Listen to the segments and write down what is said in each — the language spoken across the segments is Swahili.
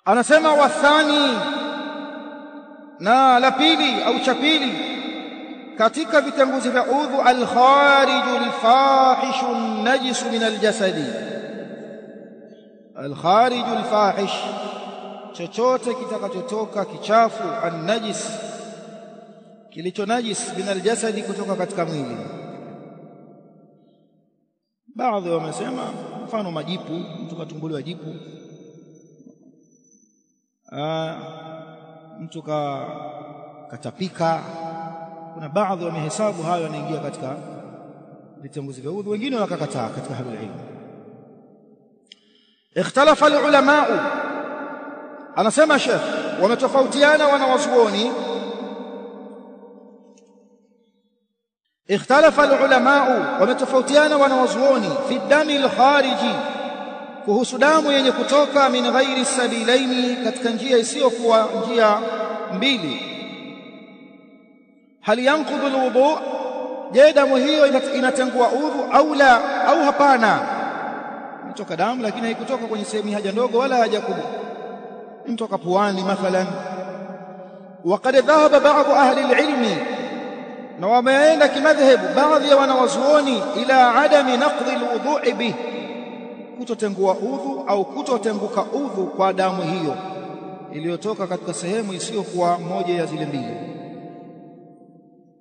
anasema wathani, na la pili au cha pili katika vitenguzi vya udhu, al-khariju al-fahishu an-najisu min al-jasadi. Al-khariju al-fahish, chochote kitakachotoka kichafu, an-najis, kilicho najis, min al-jasadi, kutoka katika mwili. Baadhi wamesema mfano majipu, mtu katumbuliwa jipu, mtu katapika. Kuna baadhi wamehesabu hayo yanaingia katika vitenguzi vya udhu, wengine wakakataa katika ahlul ilm. Ikhtalafa alulama, anasema Sheikh, wametofautiana wanawazuoni. Ikhtalafa alulama, wametofautiana wanawazuoni fi dami alkhariji, kuhusu damu yenye kutoka min ghairi sabilaini, katika njia isiyokuwa njia mbili. Hal yanqudhu alwudu, je, damu hiyo inatengua udhu au la, au hapana? Imetoka damu lakini haikutoka kwenye sehemu haja ndogo wala haja kubwa, imetoka puani mathalan. Waqad dhahaba ba'd ahli alilmi, na wameenda kimadhhabu baadhi ya wanawazuoni, ila adami naqdi alwudu'i bih, kutotengua udhu au kutotenguka udhu kwa damu hiyo iliyotoka katika sehemu isiyokuwa moja ya zile mbili.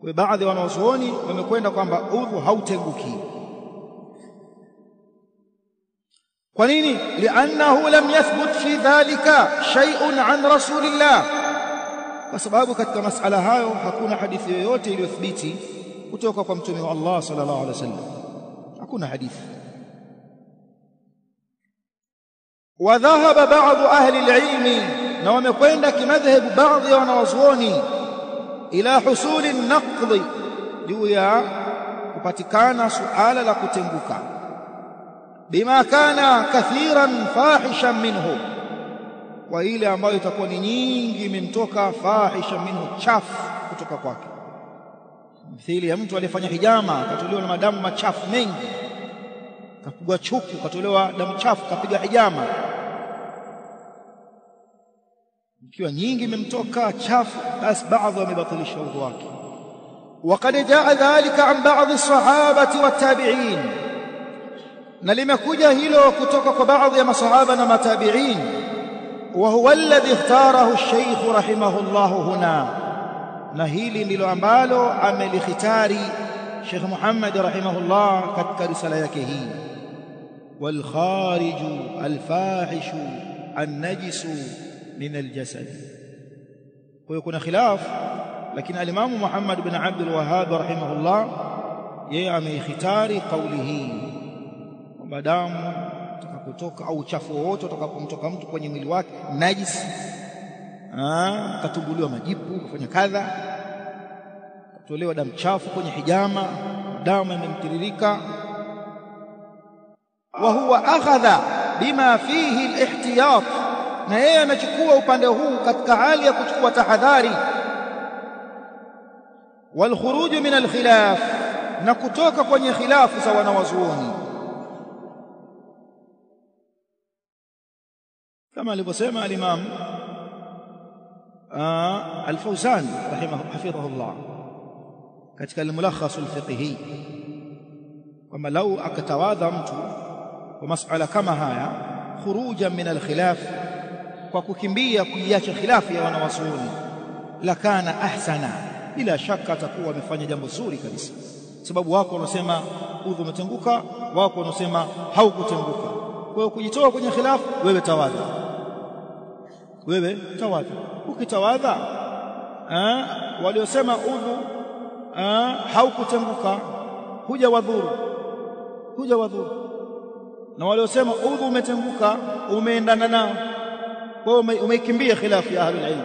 Kwa baadhi ya wanawazuoni wamekwenda kwamba udhu hautenguki. Kwa nini? Li'annahu lam yathbut fi dhalika shay'un an rasulillah, kwa sababu katika masala hayo hakuna hadithi yoyote iliyothibiti kutoka kwa mtume wa Allah sallallahu alaihi wasallam, hakuna hadithi. Wa dhahaba ba'd ahli al-ilm, na wamekwenda kimadhhabu baadhi ya wanawazuoni, ila husuli an-naqd, juu ya kupatikana suala la kutenguka, bima kana kathiran fahishan minhu, wa ile ambayo itakuwa ni nyingi imemtoka, fahishan minhu, chafu kutoka kwake. Mithili ya mtu aliyefanya hijama akatolewa na madamu machafu mengi, kapigwa chuku, katolewa damu chafu, kapiga hijama, ikiwa nyingi imemtoka chafu, basi baadhi wamebatilisha udhu wake. Waqad jaa dhalika an baadhi sahabati wattabi'in, na limekuja hilo kutoka kwa baadhi ya masahaba na matabi'in. Wa huwa alladhi ikhtarahu ash-shaykh rahimahullah huna, na hili ndilo ambalo amelikhitari Sheikh Muhammad rahimahullah katika risala yake hii. Wal khariju al-fahishu an-najisu min al-jasad. Kwa hiyo kuna khilaf, lakini al-Imam Muhammad bin Abdul Wahhab rahimahullah yeye ameikhitari kauli hii kwamba damu kutoka au uchafu wote utakapomtoka mtu kwenye mwili wake najis, katumbuliwa majipu, kufanya kadha, katolewa damu chafu kwenye hijama, damu imemtiririka, wa huwa akhadha bima fihi al-ihtiyat, na yeye amechukua upande huu katika hali ya kuchukua tahadhari. Wal khuruj min al-khilaf, na kutoka kwenye khilafu za wanawazuoni, kama alivyosema al-Imam al-Fawzan hafidhahullah katika al-Mulakhas al-Fiqhi, kwamba lau akatawadha mtu kwa masala kama haya, khurujan min al-khilaf, kwa kukimbia kuiacha khilafu ya wanawazuoni, lakana ahsana, bila shaka atakuwa amefanya jambo zuri kabisa, sababu wako wanasema udhu umetenguka, wako wanasema haukutenguka. Kwa hiyo kujitoa kwenye khilafu, wewe tawadha, wewe tawadha. Ukitawadha, waliosema udhu haukutenguka hujawadhuru, na waliosema udhu umetenguka umeendana nao. Kwa hiyo umeikimbia khilafu ya ahlul ilm.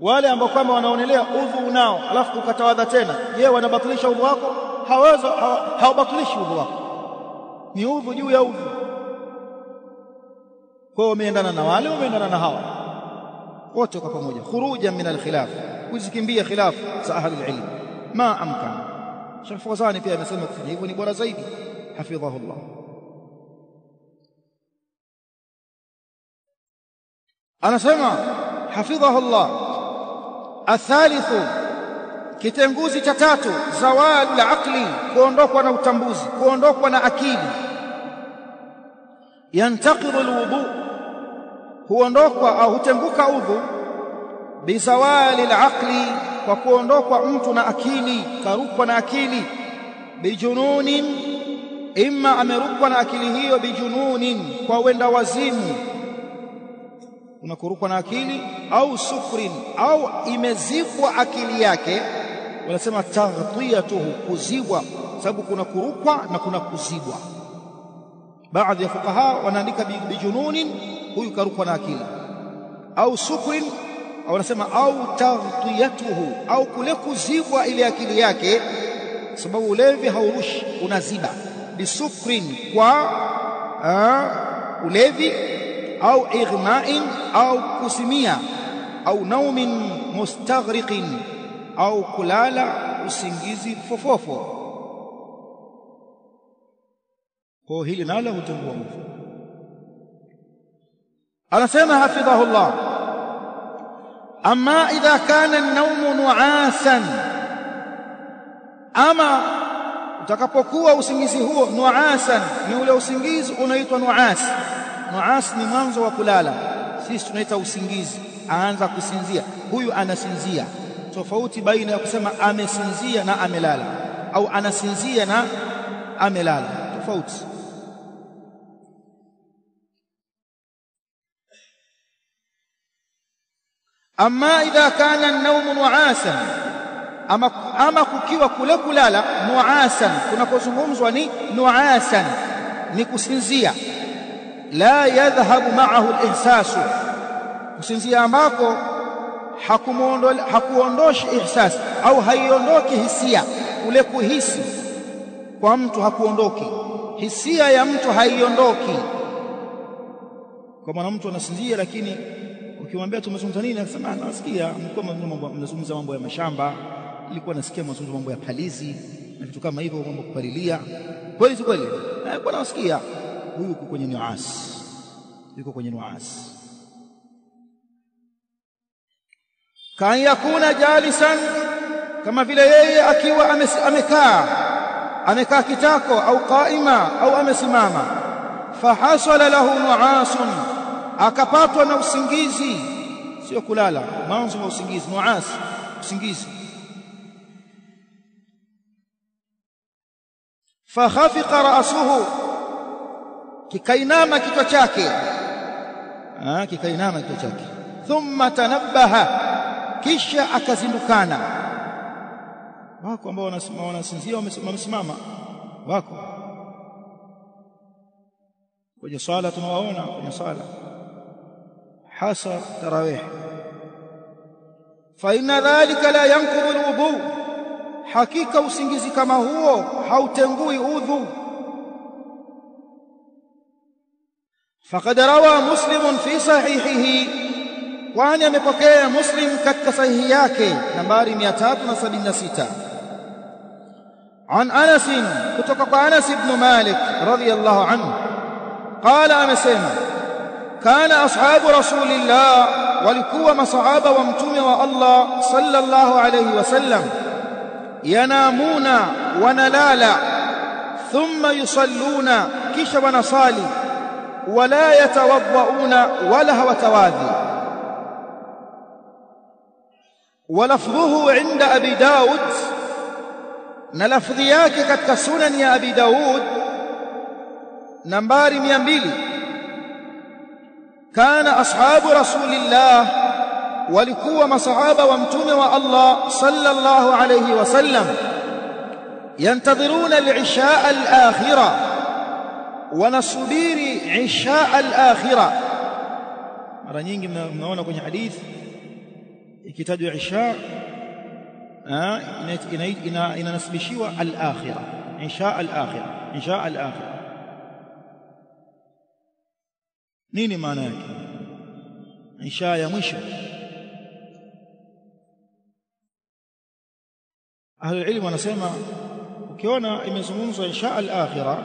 Wale ambao kama wanaonelea udhu unao alafu ukatawadha tena, je, wanabatilisha udhu wako? Hawabatilishi udhu wako, ni udhu juu ya udhu. Kwa hiyo umeendana na wale, umeendana na hawa, wote kwa pamoja, khurujan min al-khilaf, kuzikimbia khilafu za ahlul ilm ma amkana. Sheikh Fawzani pia amesema kufanya hivyo ni bora zaidi, hafidhahullah. anasema hafidhahu Allah, athalithu, kitenguzi cha tatu, zawalul aqli, kuondokwa na utambuzi, kuondokwa na akili. Yantaqidu alwudu, huondokwa au hutenguka udhu, bizawalil aqli, kwa kuondokwa mtu na akili, karukwa na akili. Bijununin, imma amerukwa na akili hiyo bijununin, kwa wenda wazimu, unakurukwa na akili, au sukrin, au imezibwa akili yake. Wanasema taghtiyatuhu, kuzibwa, sababu kuna kurukwa na kuna kuzibwa. Baadhi ya fuqaha wanaandika bijununin, huyu karukwa na akili, au sukrin, au wanasema au taghtiyatuhu, au kule kuzibwa ile akili yake, sababu ulevi haurushi, unaziba. Bisukrin, kwa ulevi, au ighma'in, au kusimia, au naumin mustaghriqin, au kulala usingizi fofofo. Kwa hili nalo hutengua mtu. Anasema hafidhahu Allah, amma idha kana an-nawmu nu'asan, ama utakapokuwa usingizi huo nu'asan, ni ule usingizi unaitwa nu'as. Nu'as ni mwanzo wa kulala, sisi tunaita usingizi, aanza kusinzia, huyu anasinzia. Tofauti baina ya kusema amesinzia na amelala, au anasinzia na amelala, tofauti. Amma idha kana an-nawmu nu'asan, ama kukiwa kule kulala nu'asan, kunapozungumzwa ni nu'asan, ni kusinzia. La yadhhabu ma'ahu al-ihsasu, kusinzia ambako hakuondoshi ihsas, au haiondoki hisia. Ule kuhisi kwa mtu hakuondoki, hisia ya mtu haiondoki. Kwa maana mtu anasinzia, lakini ukimwambia tumezungumza nini, akasema nasikia mlikuwa mnazungumza mambo ya mashamba, nilikuwa nasikia mnazungumza mambo ya palizi na vitu kama hivyo, mambo kupalilia. Kweli si kweli? Kwa nasikia. Huyu yuko kwenye nuas, yuko kwenye nuas. Kan yakuna jalisan, kama vile yeye akiwa amekaa kitako, au qaima, au amesimama. Fahasala lahu nuasun, akapatwa na usingizi, sio kulala, mwanzo wa usingizi, nuas, usingizi. Fakhafiqa ra'suhu, kikainama kichwa chake, kikainama kichwa chake. Thumma tanabbaha, kisha akazindukana. Wako ambao wanasinzia wamesimama, wako kwenye swala, tunawaona kwenye swala hasa tarawih. Fa inna dhalika la yanqudu alwudu, hakika usingizi kama huo hautengui udhu. Faqad rawa Muslim fi sahihihi, kwani amepokea Muslim katika sahihi yake nambari 376, an Anas, kutoka kwa Anas ibn Malik radhiyallahu anhu, qala, amesema kana ashabu rasulillah, walikuwa masahaba wa mtume wa Allah sallallahu alayhi wasallam, yanamuna, wanalala, thumma yusalluna, kisha wanasali, wala yatawaddauna, wala hawatawadhi. Walafdhuhu inda Abi Daud, na lafdhi yake katika sunan ya Abi Daud nambari 200, kana ashabu rasulillah, walikuwa masahaba wa mtume wa Allah sallallahu alayhi wasallam, yantadhiruna al-isha al-akhira, wanasubiri isha al-akhira. Mara nyingi mnaona kwenye hadithi ikitajwa isha inanasibishiwa al-akhira, isha al-akhira, isha al-akhira. Nini maana yake? Isha ya mwisho. Ahlul ilm wanasema ukiona imezungumzwa isha al-akhira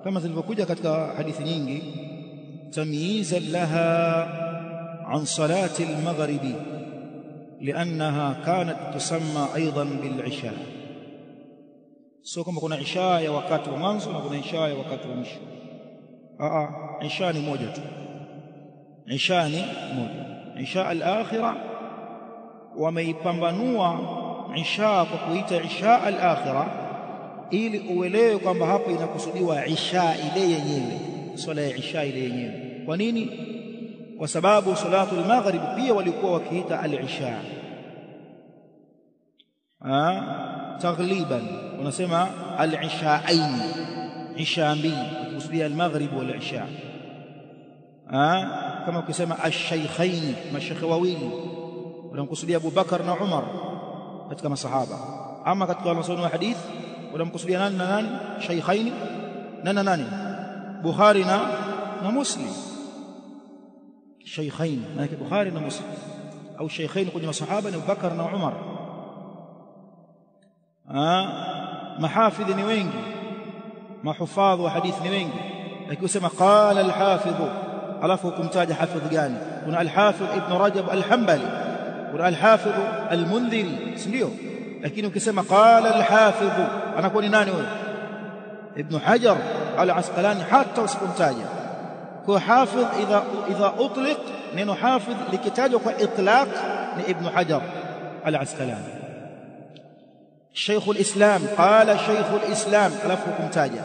kama zilivyokuja katika hadithi nyingi, tamyizan laha, عن صلاة المغرب لأنها كانت تسمى أيضا بالعشاء. sio kama kuna isha ya wakati wa mwanzo na kuna isha ya wakati wa mwisho. Isha ni moja tu, isha ni moja. Isha al-akhirah wameipambanua isha kwa kuita isha al-akhirah ili uelewe kwamba hapo inakusudiwa isha ile yenyewe, swala ya isha ile yenyewe. Kwa nini? Kwa sababu salatul maghrib pia walikuwa wakiita al-isha. Taghliban wanasema al-ishaain, isha mbili kusudia al-maghrib wal isha. Kama ukisema ash-shaykhain, mashayikh wawili, wanamkusudia Abu Bakar na Umar katika masahaba. Ama katika wanasomi wa hadith wanamkusudia nani na nani? Shaykhain na nani? Bukhari na Muslim. Shaykhain na Bukhari na Muslim, au shaykhain kwenye masahaba ni Abu Bakar na Umar. Mahafidh ni wengi, mahufadh wa hadith ni wengi, lakini usema qala al-hafidh alafu kumtaja hafidh gani? Kuna al-hafidh Ibn Rajab al-Hanbali, kuna al-hafidh al-Mundhiri, ndio. Lakini ukisema qala al-hafidh anakuwa ni nani huyo? Ibn Hajar al-Asqalani, hata usikumtaja. Kwa hafidh idha utliq, neno hafidh likitajwa kwa itlaq ni Ibn Hajar al-Asqalani. شيخ الإسلام قال شيخ الإسلام alafu kumtaja.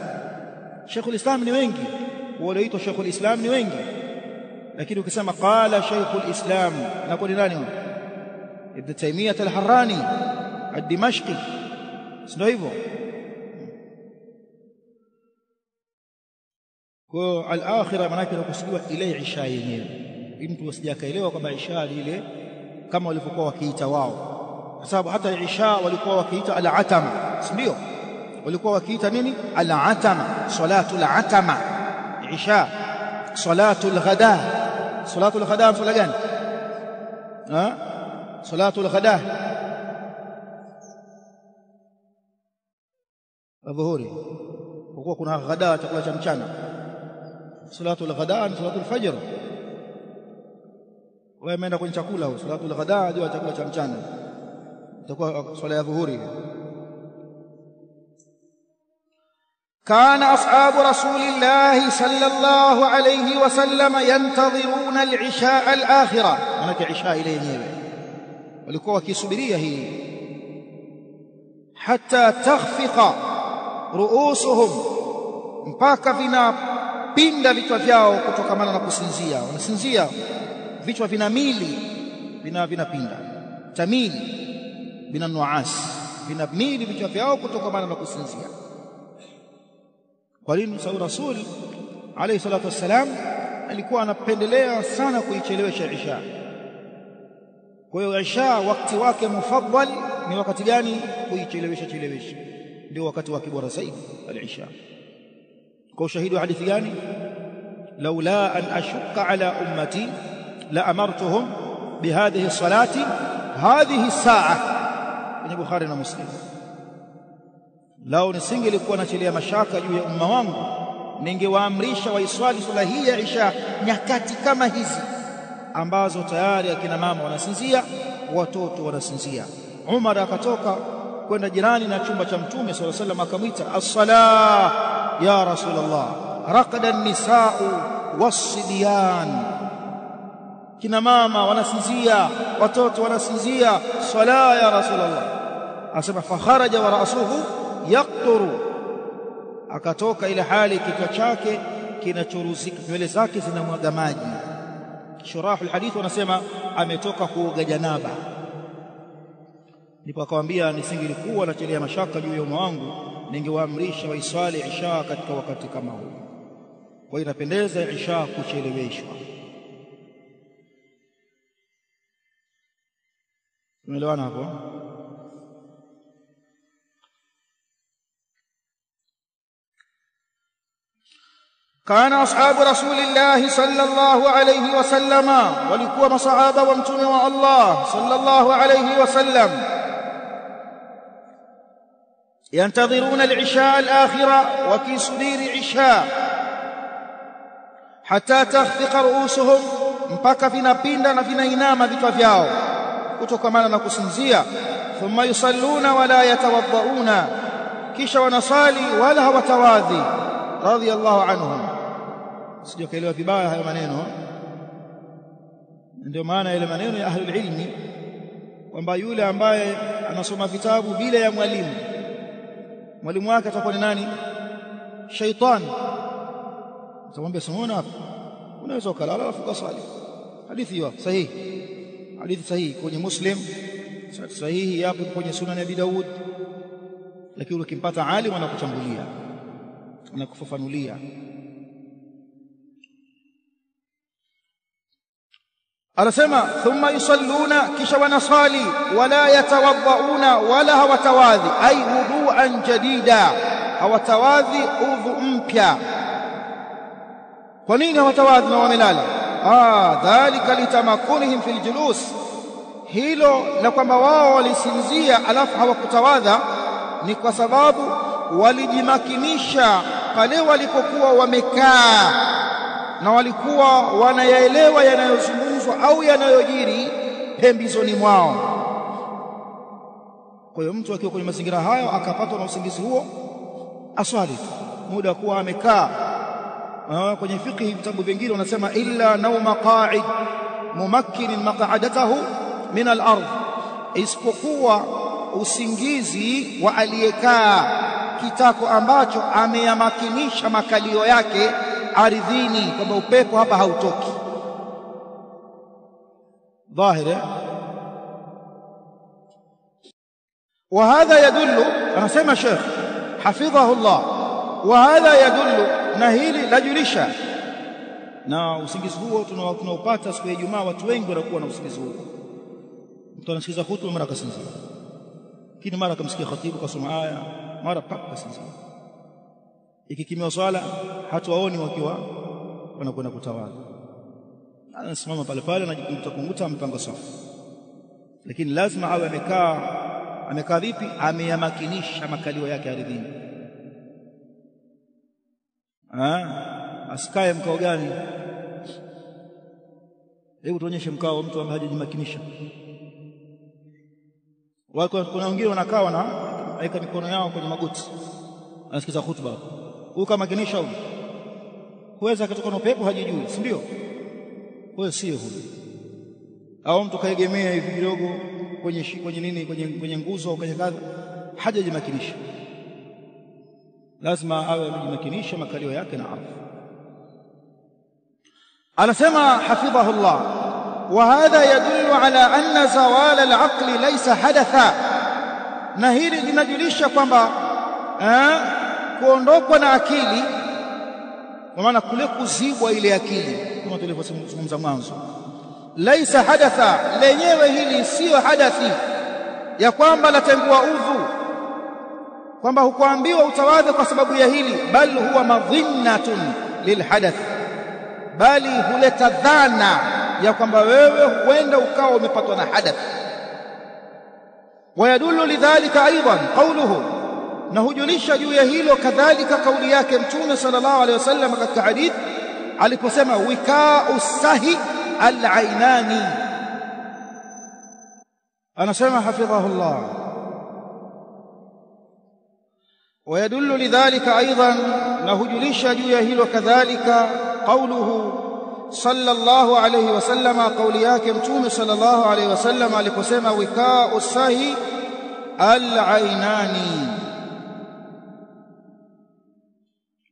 Sheikh al-Islam ni wengi, wanaitwa Sheikh al-Islam ni wengi, lakini ukisema qala Sheikh al-Islam anakuwa ni nani? Ibn Taymiyyah al-Harrani ad-Dimashqi, sio hivyo? Kwa al-akhirah maana yake inakusudiwa ile isha yenyewe, mtu asijakaelewa kwamba isha ile kama walivyokuwa wakiita wao, kwa sababu hata isha walikuwa wakiita al-atama, ndio walikuwa wakiita nini? Al-atama, salatu al-atama. Isha salatu al-ghada. Salatu al-ghada swala gani? Salatu al-ghada adhuhuri, kwa kuna ghada, chakula cha mchana. Salatu al-ghada ni salatu al-fajr. Wewe umeenda kwenye chakula huko, salatu al-ghada ndio chakula cha mchana, itakuwa swala ya dhuhuri. Kana ashabu rasulillahi sallallahu alayhi wasallam yantadhiruna al-isha al-akhirah, maana isha ile yenyewe walikuwa wakisubiria hii, hatta takhfiqa ruusuhum, mpaka vinapinda vichwa vyao kutokamana na kusinzia. Wanasinzia, vichwa vinamili, vinapinda, tamili bina nuas, vinamili vichwa vyao kutokamana na kusinzia. Kwa nini? Sababu Rasul alayhi salatu wassalam alikuwa anapendelea sana kuichelewesha isha. Kwa hiyo isha wakati wake mufaddal ni wakati gani? Kuichelewesha, ndio wakati wake bora zaidi al-isha. Kwa ushahidi wa hadithi gani? laula an ashqa ala ummati la amartuhum bihadhihi salati hadhihi saa, kwenye Bukhari na Muslim. Lao nisingelikuwa nachelea mashaka juu ya umma wangu, ningewaamrisha waiswali swala hii ya isha nyakati kama hizi ambazo tayari akina mama wanasinzia, watoto wanasinzia. Umar akatoka kwenda jirani na chumba cha Mtume sallallahu alaihi wasallam, akamwita as-salah ya Rasulullah, raqada an-nisaa'u was-sibyan, kina mama wanasinzia, watoto wanasinzia, sala ya Rasulullah. Asema fa kharaja wa ra'suhu yaqturu, akatoka ile hali kichwa chake kinachuruzika, nywele zake zinamwaga maji. Shurahul hadith wanasema ametoka kuoga janaba. Ndipo akamwambia, nisingelikuwa nachelea mashaka juu ya umma wangu, ningewaamrisha waiswali isha katika wakati kama huu. Kwa hiyo inapendeza isha kucheleweshwa. Tumeelewana hapo? كان أصحاب رسول الله صلى الله عليه وسلم، walikuwa masahaba wa mtume wa Allah sallallahu alayhi wasallam, ينتظرون العشاء الآخرة، وكيسدير عشاء، حتى تخفق رؤوسهم، mpaka vinapinda na vinainama vichwa vyao kutokana na kusinzia. Thumma yusalluna wala yatawaddauna, kisha wanasali wala hawatawadhi. Radhiyallahu anhum. Sijaelewa vibaya hayo maneno. Ndio maana ile maneno ya ahlul ilmi kwamba yule ambaye anasoma vitabu bila ya mwalimu wake atakuwa ni nani? Shaitani. Atamwambia simona hapa, unaweza kulala alafu kusali. Hadithi hiyo sahihi, hadithi sahihi kwenye Muslim, sahihi hapo kwenye Sunan Abi Daud. Lakini ukimpata alim anakuchambulia, anakufafanulia. Anasema thumma yusalluna, kisha wanasali, wala yatawaddauna, wala hawatawadhi, ay wudu'an jadida, hawatawadhi udhu mpya. Kwa nini hawatawadhi na wamelala? Dhalika litamakunihim fil julus, hilo la kwamba wao walisinzia alafu hawakutawadha ni kwa sababu walijimakinisha pale walipokuwa wamekaa na walikuwa wanayaelewa yanayozungumzwa au yanayojiri pembezoni mwao. Kwa hiyo mtu akiwa kwenye mazingira hayo akapatwa na usingizi huo, aswali muda wa kuwa amekaa. Kwenye fiqh vitabu vingine wanasema illa nauma qa'id mumakkin maq'adatahu min al-ardh, isipokuwa usingizi wa aliyekaa kitako ambacho ameyamakinisha makalio yake ardhini, kwamba upepo hapa hautoki. Dhahiri. Wa hadha yadullu, anasema Sheikh hafidhahu Allah, wa hadha yadullu, na hili lajulisha. Na usingizi huo tunaupata siku ya Ijumaa, watu wengi wanakuwa na usingizi huo. Mtu anasikiza hutuba mara kasinzia, lakini mara kamsikia khatibu kasoma aya, mara kasinzia. Ikikimia swala hatuwaoni wakiwa wanakwenda kutawadha, anasimama pale pale anajikuta mpanga safu. Lakini lazima awe amekaa vipi? Ameyamakinisha makalio yake ardhini. Asikae mkao gani? Hebu tuonyeshe mkao mtu ambaye hajajimakinisha. Kuna wengine wanakaa wanaweka mikono yao kwenye magoti, anasikiza hutuba. Huyu kama makinisha huyu, huweza kutoka na upepo hajijui, si ndio? Huyo sio huyo. Au mtu kaegemea hivi kidogo kwenye nguzo au kwenye kadha, hajajimakinisha. Lazima awe amejimakinisha makalio yake na ardhi. Anasema hafidhahu Allah, wa hadha yadullu ala anna zawal al-aqli laysa hadatha, na hili linajulisha kwamba kuondokwa na akili, kwa maana kule kuzibwa ile akili, kama tulivyozungumza mwanzo, laysa hadatha, lenyewe hili sio hadathi ya kwamba latengua udhu, kwamba hukuambiwa utawadhe kwa sababu ya hili, bal huwa madhinnatun lilhadath, bali huleta dhana ya kwamba wewe huenda ukawa umepatwa na hadath. Wayadullu lidhalika aidan qawluhu, na hujulisha juu ya hilo kadhalika kauli yake Mtume sallallahu alaihi wasallam katika hadith aliposema wika'u sahi al-ainani. Anasema hafidhahu Allah, ويدل لذلك أيضا نهجلش جيه كذلك قوله صلى الله عليه وسلم، قولياك متوم صلى الله عليه وسلم لكسما وكاء السهي العينان.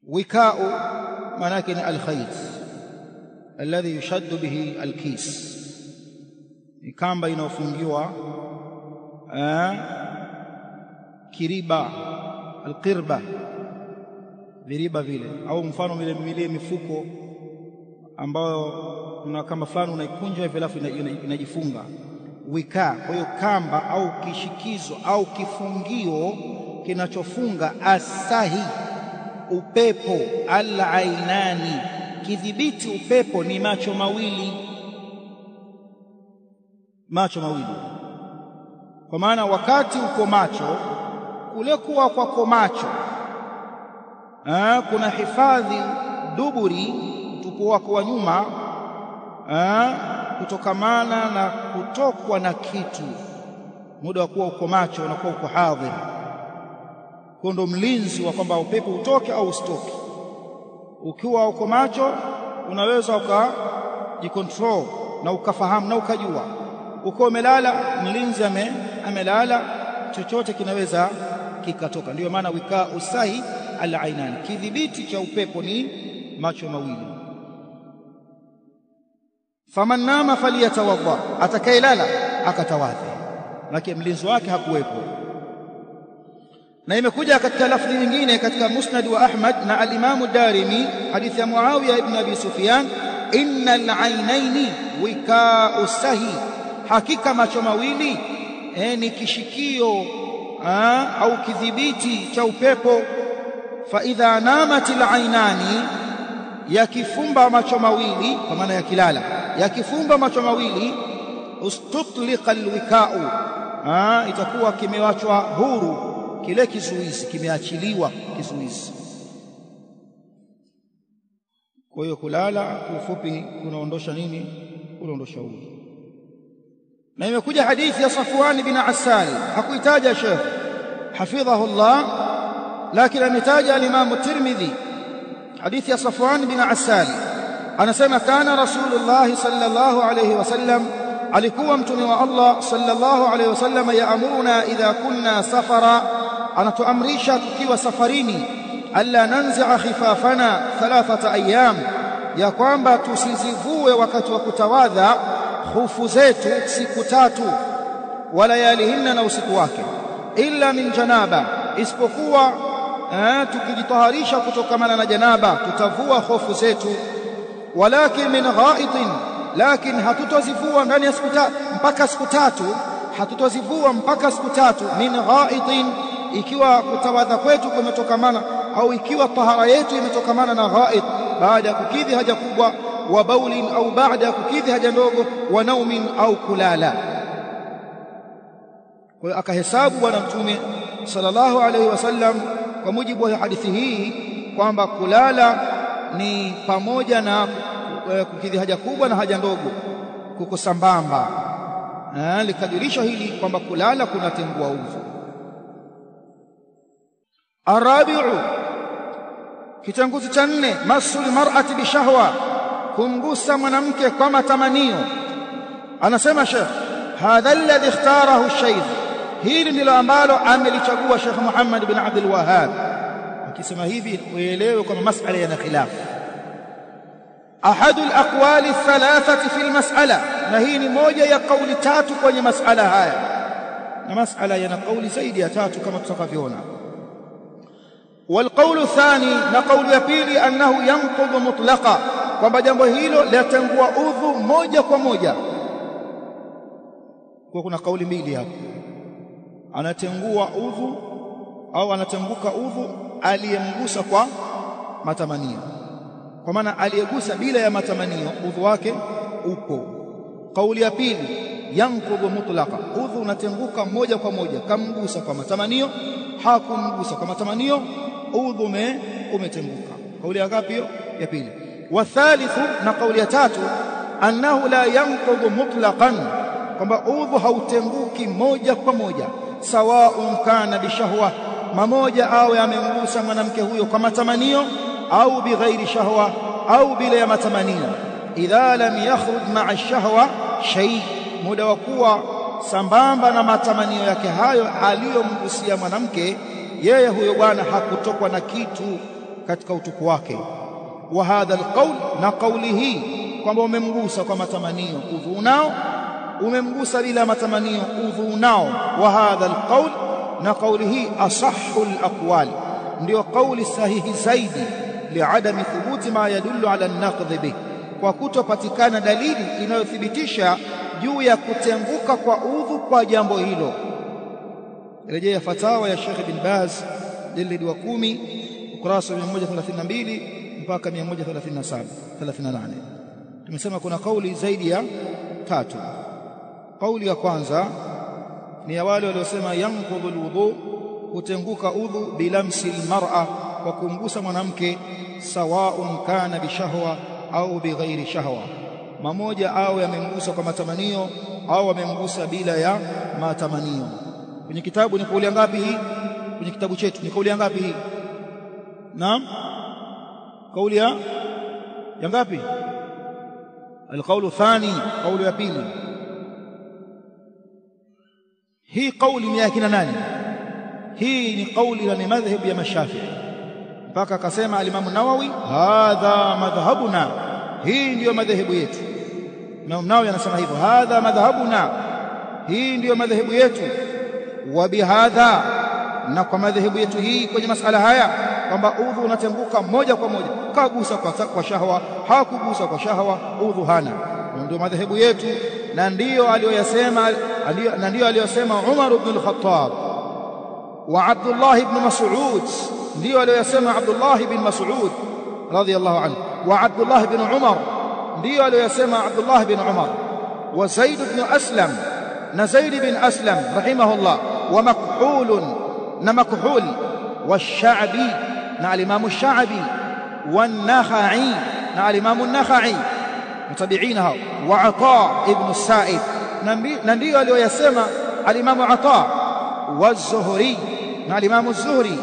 وكاء مناكن الخيط الذي يشد به الكيس، كان بينه فنجوا kiriba alqirba, viriba vile, au mfano vile mifuko ambayo una kama fulani unaikunja hivi alafu inajifunga, wika. Kwa hiyo kamba au kishikizo au kifungio kinachofunga asahi, upepo, al-ainani, kidhibiti upepo ni macho mawili. Macho mawili, kwa maana wakati uko macho, kule kuwa kwako macho kuna hifadhi duburi, utupu wako wa nyuma, kutokamana na kutokwa na kitu. Muda wa kuwa uko macho unakuwa uko hadhir, kwa ndo mlinzi wa kwamba upepo utoke au usitoke. Ukiwa uko macho unaweza ukajikontrol na ukafahamu na ukajua. Ukiwa umelala, mlinzi amelala, chochote kinaweza kikatoka. Ndio maana wika usahi al-ainani, kidhibiti cha upepo ni macho mawili. Faman nama faliyatawadda, atakayelala akatawadhi, lakini mlinzi wake hakuwepo. Na imekuja katika lafzi nyingine katika Musnad wa Ahmad na al-Imam ad-Darimi, hadithi ya Muawiya ibn Abi Sufyan, innal ainaini wika'u sahi, hakika macho mawili ni kishikio au kidhibiti cha upepo. Fa idha namatil ainani, yakifumba macho mawili, kwa maana yakilala, yakifumba macho mawili, ustutliqa alwika'u, itakuwa kimewachwa huru kile kizuizi, kimeachiliwa kizuizi. Kwa hiyo kulala kwa ufupi kunaondosha nini? Kunaondosha udhu. Na imekuja hadithi ya Safwan bin Asal, hakuitaja Sheikh hafidhahu Allah, lakini ametaja al-Imam Tirmidhi. Hadithi ya Safwan bin Asal anasema, kana Rasulullah sallallahu alayhi wasallam, alikuwa mtume wa Allah sallallahu alayhi wasallam, yaamuruna idha kunna safara, anatuamrisha tukiwa safarini, alla nanzi'a khifafana thalathata ayyam, ya kwamba tusizivue wakati wa kutawadha khufu zetu siku tatu, wala yalihinna, na usiku wake, illa min janaba, isipokuwa tukijitaharisha kutokamana na janaba tutavua khufu zetu. Walakin min ghaitin, lakin hatutozivua ndani ya siku tatu mpaka siku tatu, hatutozivua mpaka siku tatu. Min ghaitin, ikiwa kutawadha kwetu kumetokamana au ikiwa tahara yetu imetokamana na ghait, baada ya kukidhi haja kubwa, wa baulin, au baada ya kukidhi haja ndogo, wa naumin, au kulala. Kwa hiyo akahesabu bwana mtume sallallahu alaihi wasallam kwa mujibu wa hadithi hii kwamba kulala ni pamoja na kukidhi haja kubwa na haja ndogo, kuko sambamba. Likadirisha hili kwamba kulala kunatengua udhu. Arabi'u, kitanguzi cha 4, masul mar'ati bishahwa, kumgusa mwanamke kwa matamanio. Anasema Sheikh, hadha alladhi ikhtarahu Sheikh, hili ndilo ambalo amelichagua Sheikh Muhammad bin Abdul Wahhab. Akisema hivi uelewe kwamba masala yana khilaf. Ahadul aqwali thalathati fil mas'ala, na hii ni moja ya kauli tatu kwenye masala haya, na masala yana kauli zaidi ya tatu kama tutakavyoona. والقول الثاني, na kauli ya pili, annahu yanqudhu mutlaqa, kwamba jambo hilo latengua udhu moja kwa moja. Kwa kuna kauli mbili hapo, anatengua udhu au anatenguka udhu aliyemgusa kwa matamanio. Kwa maana aliyegusa bila ya matamanio udhu wake upo. Kauli ya pili, yanqudhu mutlaqa, udhu unatenguka moja kwa moja, kamgusa kwa matamanio, hakumgusa kwa matamanio, udhu umetenguka. Kauli ya ngapi hiyo? Ya pili. Wa thalithu, na kauli ya tatu, annahu la yanqudhu mutlaqan, kwamba udhu hautenguki moja kwa moja, sawaun kana bishahwa, mamoja au yamemgusa mwanamke huyo kwa matamanio, au bighairi shahwa, au bila ya matamanio. Idha lam yakhruj ma'a shahwa shay, muda wa kuwa sambamba na matamanio yake hayo aliyomgusia mwanamke, yeye huyo bwana hakutokwa na kitu katika utupu wake. Wa hadha alqaul, na kauli hii kwamba umemgusa kwa matamanio udhu unao, umemgusa bila matamanio udhu unao. Wa hadha alqaul, na kauli hii asahhu alaqwal, ndio kauli sahihi zaidi, liadami thubuti ma yadullu ala an-naqdh bih, kwa kutopatikana dalili inayothibitisha juu ya kutenguka kwa udhu kwa jambo hilo. Rejea fatawa ya Sheikh bin Baz jildi wa 10 ukurasa 132 mpaka 138. Tumesema kuna kauli zaidi ya tatu. Kauli ya kwanza ni ya wale waliosema yanqudhu alwudu, kutenguka udhu bilamsi almar'a, kwa kumgusa mwanamke, sawaun kana bishahwa au bighairi shahwa, mamoja au yamemgusa kwa matamanio au amemgusa bila ya matamanio. Kwenye kitabu ni kauli ngapi hii? Kwenye kitabu chetu ni kauli ngapi hii? Naam, kauli ya ngapi? Alqaulu thani, kauli ya pili. Hii kauli ni ya kina nani? Hii ni kauli na ni madhhabu ya Mashafi'i, mpaka akasema al-Imam an-Nawawi, hadha madhhabuna, hii ndiyo madhehebu yetu. Imam Nawawi anasema hivyo, hadha madhhabuna, hii ndiyo madhehebu yetu. Wa bihadha, na kwa madhehebu yetu hii kwenye masala haya kwamba udhu unatenguka moja kwa moja, kagusa kwa shahwa, hakugusa kwa shahwa, udhu hana. Ndio madhehebu yetu, na ndio aliyosema Umar ibn al-Khattab wa Abdullah ibn Mas'ud, ndio aliyosema Abdullah ibn Mas'ud radiyallahu anhu, wa Abdullah ibn Umar, ndio aliyosema Abdullah ibn Umar, wa Zaid ibn Aslam, na Zaid ibn Aslam rahimahullah, wa Makhul, na Makhul, wa Sha'bi, na al-Imam Sha'bi, wa Nakhai, na al-Imam Nakhai, mtabi'in hao, wa Ata ibn Sa'id, na ndio aliyosema al-Imam Ata, wa Zuhri, na al-Imam Zuhri,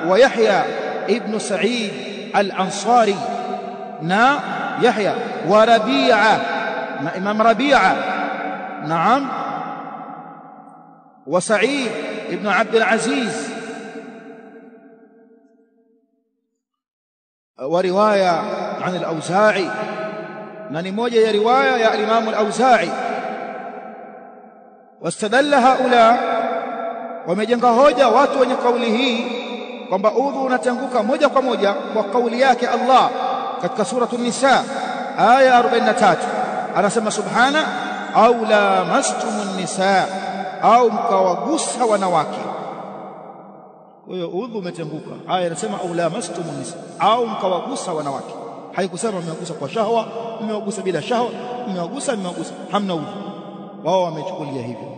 wa Yahya ibn Sa'id al-Ansari, na Yahya, wa Rabi'a, na Imam Rabi'a, naam, wa Sa'id ibn Abd al-Aziz, wa riwaya an al-Awza'i, na ni moja ya riwaya ya al-Imam al-Awza'i. Wastadalla haula, wamejenga hoja watu wenye kauli hii kwamba udhu unatanguka moja kwa moja kwa kauli yake Allah katika suratu Nisa aya 43, anasema subhana, au lamastumun nisa, au mkawagusa wanawake. Kwa hiyo udhu umetanguka, aya inasema au lamastumun nisa, au mkawagusa wanawake. Haikusema mmewagusa kwa shahwa, mmewagusa bila shahwa, mmewagusa, hamna udhu. Wao wamechukulia hivyo.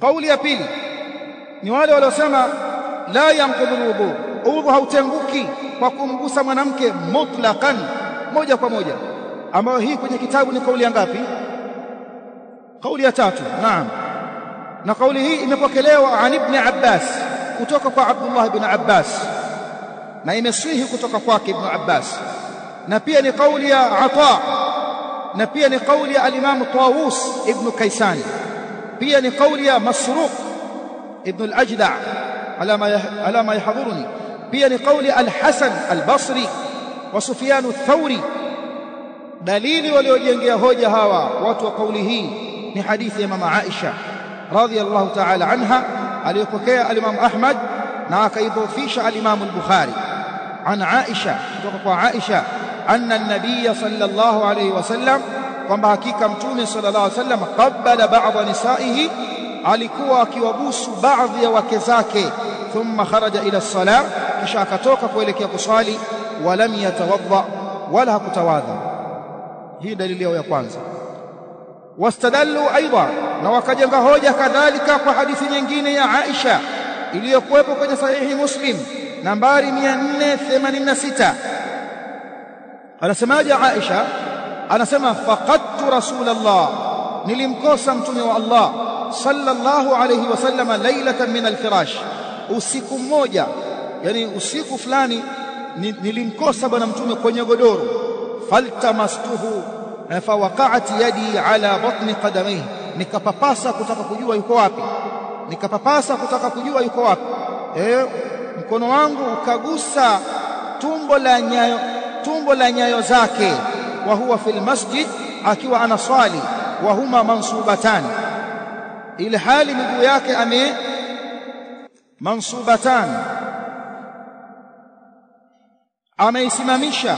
Kauli ya pili ni wale waliosema la yanqudhu alwudu, udhu hautenguki kwa kumgusa mwanamke mutlaqan, moja kwa moja, ambayo hii kwenye kitabu ni kauli ngapi? Kauli ya tatu. Naam, na kauli hii imepokelewa an Ibn Abbas, kutoka kwa Abdullah ibn Abbas, na imeswihi kutoka kwake Ibn Abbas, na pia ni kauli ya Ata, na pia ni kauli ya al-Imam Tawus ibn Kaysan, pia ni kauli ya Masruq ibn al-Ajda' ala ma yahdhuruni, pia ni kauli al-Hasan al-Basri wa Sufyan ath-Thawri. Dalili waliojengea hoja hawa watu wa kauli hii ni hadithi ya mama Aisha radhiyallahu ta'ala anha, aliyopokea al-Imam Ahmad na akaidhofisha al-Imam al-Bukhari, an Aisha, kutoka kwa Aisha, anna an-nabiy sallallahu alayhi wasallam, kwamba hakika mtume sallallahu alayhi wasallam qabbala ba'd nisaihi, alikuwa akiwabusu baadhi ya wake zake, thumma kharaja ila as-salah, kisha akatoka kuelekea kusali, walam yatawadda, wala hakutawadha. Hii dalili yao ya kwanza. Wastadallu aidha, na wakajenga hoja kadhalika kwa hadithi nyingine ya Aisha iliyokuwepo kwenye sahihi Muslim nambari 486. Anasemaje Aisha? Anasema faqadtu Rasulullah, nilimkosa mtume wa Allah sallallahu alayhi wasallam lailatan min alfirash, usiku mmoja, yani usiku fulani nilimkosa bwana mtume kwenye godoro. Faltamastuhu fawaqa'at yadi ala batni qadamihi, nikapapasa kutaka kujua yuko wapi, mkono wangu ukagusa tumbo la nyayo zake, wa huwa fil masjid, akiwa anaswali, wa huma mansubatan, ile hali miguu yake mansubatan, ameisimamisha,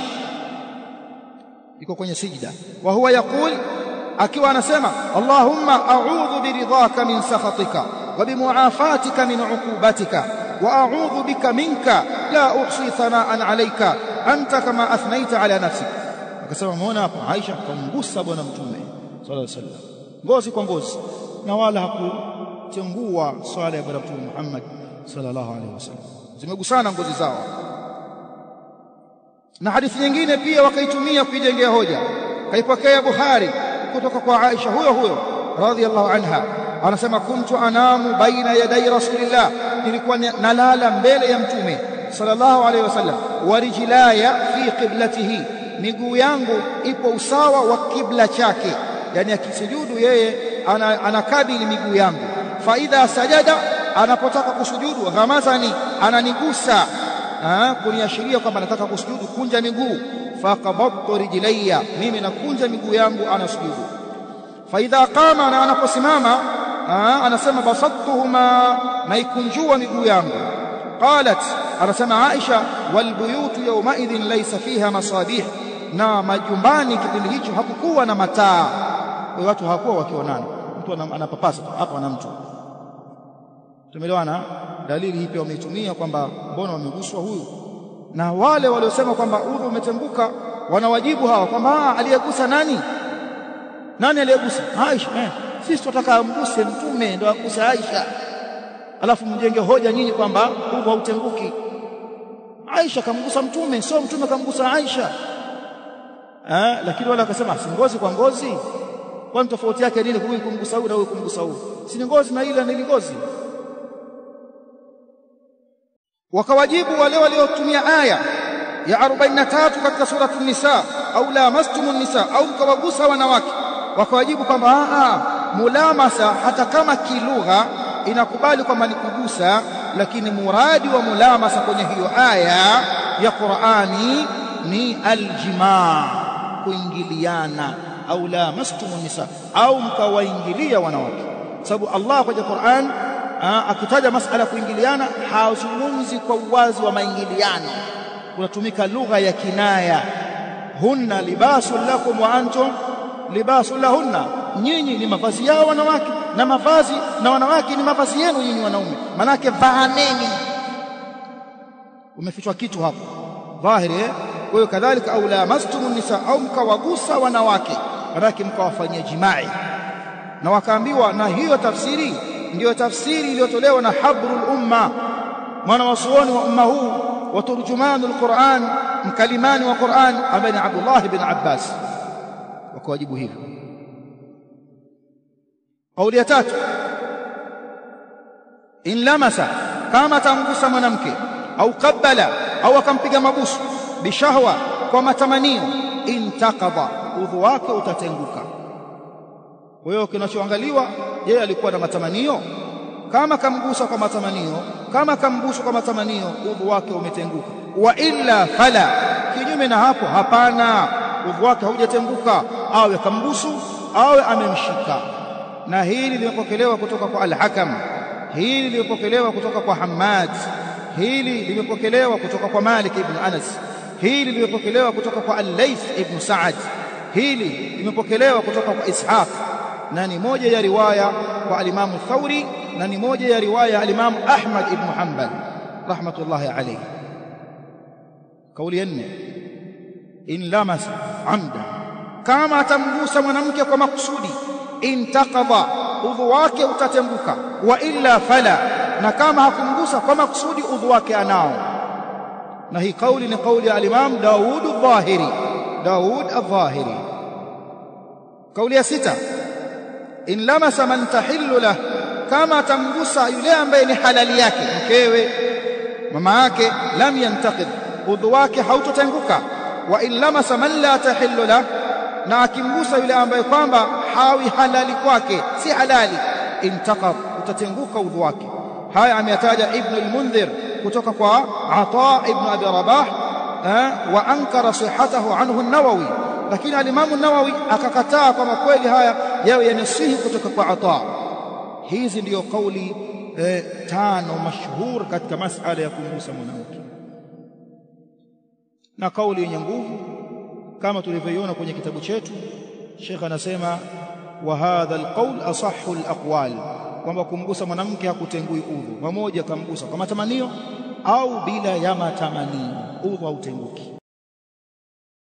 iko kwenye sijda. Wa huwa yaqul, akiwa anasema Allahumma a'udhu biridhaka min sakhatika wa bimu'afatika min 'uqubatika wa a'udhu bika minka la uhsi thana'an 'alayka anta kama athnaita 'ala nafsik. Akasema muona hapo Aisha kumgusa bwana mtume sallallahu alayhi wasallam ngozi kwa ngozi, na wala hakutengua swala ya bwana mtume Muhammad sallallahu alayhi wasallam, zimegusana ngozi zao. Na hadithi nyingine pia wakaitumia kuijengea hoja, kaipokea Bukhari kutoka kwa Aisha huyo radhiyallahu anha, anasema kuntu anamu baina yaday rasulillah, nilikuwa nalala mbele ya mtume sallallahu alayhi wasallam, wa rijlaya fi qiblatihi, miguu yangu ipo usawa wa kibla chake, yani akisujudu yeye anakabili miguu yangu. Fa idha sajada, anapotaka kusujudu, ghamazani, ananigusa kuniashiria kwamba nataka kusujudu, kunja miguu. Faqabadtu rijlayya, mimi nakunja miguu yangu anasujudu. Fa idha qama, na anaposimama anasema basattuhuma, naikunjua miguu yangu. Qalat, anasema Aisha, wal buyutu yawma idhin laysa fiha masabih, na majumbani kipindi hicho hakukuwa na mataa, watu hawakuwa wakionana, mtu anapapasa hapa na mtu. Tumeelewana? Dalili hii pia wameitumia kwamba mbona wameguswa huyu, na wale waliosema kwamba udhu umetenguka wanawajibu hawa kwamba aliyegusa nani aliyegusa? Aisha. Sisi tunataka amguse mtume ndio aguse Aisha, alafu mjenge hoja nyinyi kwamba udhu hautenguki. Aisha kamgusa mtume, sio mtume kamgusa Aisha. Lakini wale wakasema si ngozi kwa ngozi, kwani tofauti yake nini huyu kumgusa huyu na huyu kumgusa huyu? Si ngozi na ile ni ngozi. Wakawajibu wale waliotumia aya ya 43 katika sura an-Nisa, au lamastumun nisa, au mkawagusa wanawake, wakawajibu kwamba mulamasa hata kama kilugha inakubali kwamba ni kugusa, lakini muradi wa mulamasa kwenye hiyo aya ya Qur'ani ni aljimaa, kuingiliana. Au lamastumun nisa, au mkawaingilia wanawake, sababu Allah kwenye Qur'an akitaja masala kuingiliana hazungumzi kwa uwazi wa maingiliano, kunatumika lugha ya kinaya. Hunna libasul lakum wa antum libasul lahunna, nyinyi ni mavazi yao wanawake na mavazi na wanawake ni mavazi yenu nyinyi wanaume, manake vaaneni. Umefichwa kitu hapo dhahiri. Kwa hiyo kadhalika, au lamastumun nisa, au mkawagusa wanawake, manake mkawafanyia jimai. Na wakaambiwa, na hiyo tafsiri ndio tafsiri iliyotolewa na habrul umma, mwana wasuoni wa umma huu wa turjumanul Qur'an, mkalimani wa Qur'an, ambaye ni Abdullah ibn Abbas. Wakawajibu hivyo. Kauli ya tatu, in lamasa, kama tamgusa mwanamke, au qabbala, au akampiga mabusu, bishahwa, kwa matamanio, intaqadha, udhu wake utatenguka. Kwa hiyo kinachoangaliwa, yeye alikuwa na matamanio. Kama kamgusa kwa matamanio, kama kambusu kwa matamanio, udhu wake umetenguka. Wa illa fala, kinyume na hapo hapana, udhu wake haujatenguka, awe kambusu awe amemshika. Na hili limepokelewa kutoka kwa Al-Hakam, hili limepokelewa kutoka kwa Hammad, hili limepokelewa kutoka kwa Malik ibn Anas, hili limepokelewa kutoka kwa Al-Layth ibn Sa'ad, hili limepokelewa kutoka kwa Ishaq, na ni moja ya riwaya kwa al-Imam Thawri, na ni moja ya riwaya ya al-Imam Ahmad ibn Hanbal rahmatullahi alayhi. Kauli ya 4, in lamasa amda, kama atamgusa mwanamke kwa makusudi, intaqadha, udhu wake utatenguka. Wa illa fala, na kama hakumgusa kwa makusudi, udhu wake anao. Na hii kauli ni kauli ya al-Imam Daud al-Dhahiri. Kauli ya 6, in lamasa man tahillu lah, kama atamgusa yule ambaye ni halali yake, mkewe, mama yake, lam yantaqid, udhu wake hautotenguka. Wa in lamasa man la tahillu lah, na akimgusa yule ambaye kwamba hawi halali kwake, si halali, intaqad, utatenguka udhu wake. Haya ameyataja Ibn al-Mundhir kutoka kwa Ata ibn Abi Rabah, wa ankara sihhatahu anhu an-Nawawi, lakini al-Imam an-Nawawi akakataa kwamba kweli haya yawe yanasihi kutoka kwa Ata. Hizi ndiyo kauli 5 mashhur katika masala ya kumgusa mwanamke. Na kauli yenye nguvu kama tulivyoiona kwenye kitabu chetu, Sheikh anasema wa hadha alqawl asahhu alaqwal, kwamba kumgusa mwanamke hakutengui udhu, pamoja kamgusa kwa matamanio au bila ya matamanio, udhu hautenguki.